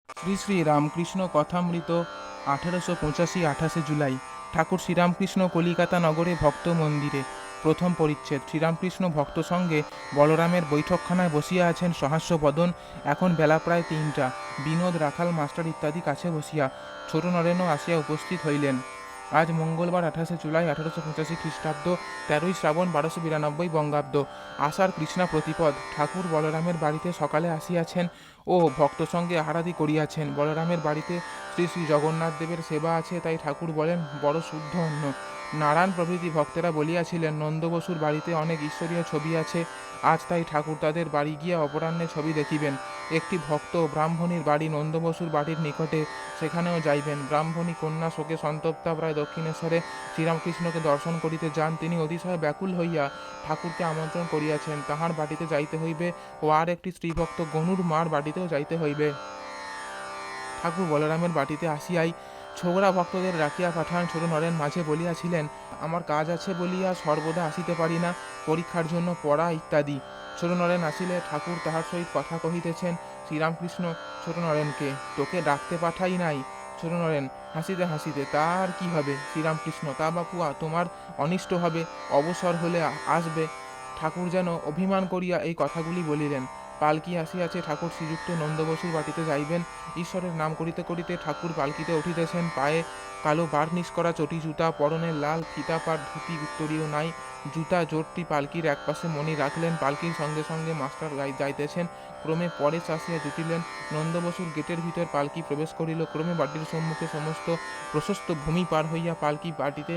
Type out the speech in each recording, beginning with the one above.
শ্রী শ্রী রামকৃষ্ণ কথামৃত 1885 28 জুলাই। ঠাকুর শ্রীরামকৃষ্ণ কলিকাতা নগরে ভক্ত মন্দিরে। প্রথম পরিচ্ছেদ। শ্রীরামকৃষ্ণ ভক্ত সঙ্গে বলরামের বৈঠকখানায় বসিয়া আছেন সহাস্য বদন। এখন বেলা প্রায় 3টা। বিনোদ, রাখাল মাস্টার ইত্যাদি কাছে বসিয়া। ছোট নরেনও আসিয়া উপস্থিত হইলেন। আজ মঙ্গলবার 28 জুলাই 1885 খ্রিস্টাব্দ, 13ই শ্রাবণ 1292 বঙ্গাব্দ। আষাঢ় কৃষ্ণা প্রতিপদ। ঠাকুর বলরামের বাড়িতে সকালে আসিয়াছেন ও ভক্ত সঙ্গে আহারাদি করিয়াছেন। বলরামের বাড়িতে শ্রী শ্রী জগন্নাথ দেবের সেবা আছে, তাই ঠাকুর বলেন বড় শুদ্ধ অন্ন। নারায়ণ প্রভৃতি ভক্তেরা বলিয়াছিলেন নন্দবসুর বাড়িতে অনেক ঈশ্বরীয় ছবি আছে, আজ তাই ঠাকুর তাদের বাড়ি গিয়া অপরাহ্নে ছবি দেখিবেন। একটি ভক্ত ব্রাহ্মণীর বাড়ি নন্দবসুর বাড়ির নিকটে, সেখানেও যাইবেন। ব্রাহ্মণী কন্যা শোকে সন্তপ্তা প্রায় দক্ষিণেশ্বরে শ্রীরামকৃষ্ণকে দর্শন করিতে যান। তিনি অতিশয় ব্যাকুল হইয়া ঠাকুরকে আমন্ত্রণ করিয়াছেন, তাহার বাটিতে যাইতে হইবে ও আর একটি স্ত্রীভক্ত গনুর মার বাটিতেও যাইতে হইবে। ঠাকুর বলরামের বাটিতে আসিয়াই ছোকরা ভক্তদের ডাকিয়া পাঠান। ছোট নরেন মাঝে বলিয়াছিলেন, আমার কাজ আছে বলিয়া সর্বদা আসিতে পারি না, পরীক্ষার জন্য পড়া ইত্যাদি। ছোট নরেন আসিলে ঠাকুর তাহার সহিত কথা কহিতেছেন। শ্রীরামকৃষ্ণ ছোট নরেনকে, তোকে ডাকতে পাঠাই নাই। ছোট নরেন হাসিতে হাসিতে, তা আর কি হবে? শ্রীরামকৃষ্ণ, তা বাপুয়া তোমার অনিষ্ট হবে, অবসর হলে আসবে। ঠাকুর যেন অভিমান করিয়া এই কথাগুলি বলিলেন। পালকি আসিয়াছে, ঠাকুর শ্রীযুক্ত নন্দবসুর বাটিতে যাইবেন। ঈশ্বরের নাম করিতে করিতে ঠাকুর পালকিতে উঠিতেছেন। পায়ে কালো বার্নিশ করা চটি জুতা, পরনে লাল ফিতাপার ধুতি, উত্তরীয় নাই। জুতা জোরটি পালকির একপাশে মণি রাখলেন। পালকির সঙ্গে সঙ্গে মাস্টার যাইতেছেন। ক্রমে পরেশ আসিয়া জুটিলেন। নন্দবসুর গেটের ভিতর পালকি প্রবেশ করিল। ক্রমে বাটির সম্মুখে সমস্ত প্রশস্ত ভূমি পার হইয়া পালকি বাটিতে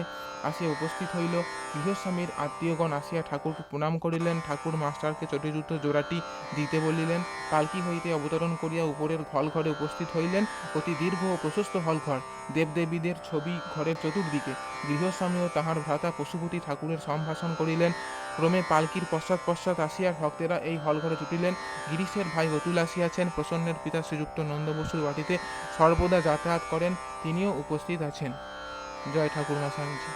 আসিয়া উপস্থিত হইল। গৃহস্বামীর আত্মীয়গণ আসিয়া ঠাকুরকে প্রণাম করিলেন। ঠাকুর মাস্টারকে চটিজুতো জোড়াটি দিতে বলিলেন। পালকি হইতে অবতরণ করিয়া উপরের হলঘরে উপস্থিত হইলেন। অতি দীর্ঘ ও প্রশস্ত হলঘর, দেবদেবীদের ছবি ঘরের চতুর্দিকে। গৃহস্বামী ও তাহার ভ্রাতা পশুপতি ঠাকুরের সম্ভাষণ করিলেন। ক্রমে পালকির পশ্চাৎ পশ্চাৎ আসিয়া ভক্তেরা এই হলঘরে জুটিলেন। গিরিশের ভাই অতুল আসিয়াছেন। প্রসন্নের পিতা শ্রীযুক্ত নন্দবসুর বাটিতে সর্বদা যাতায়াত করেন, তিনিও উপস্থিত আছেন। জয় ঠাকুর মশাইজি।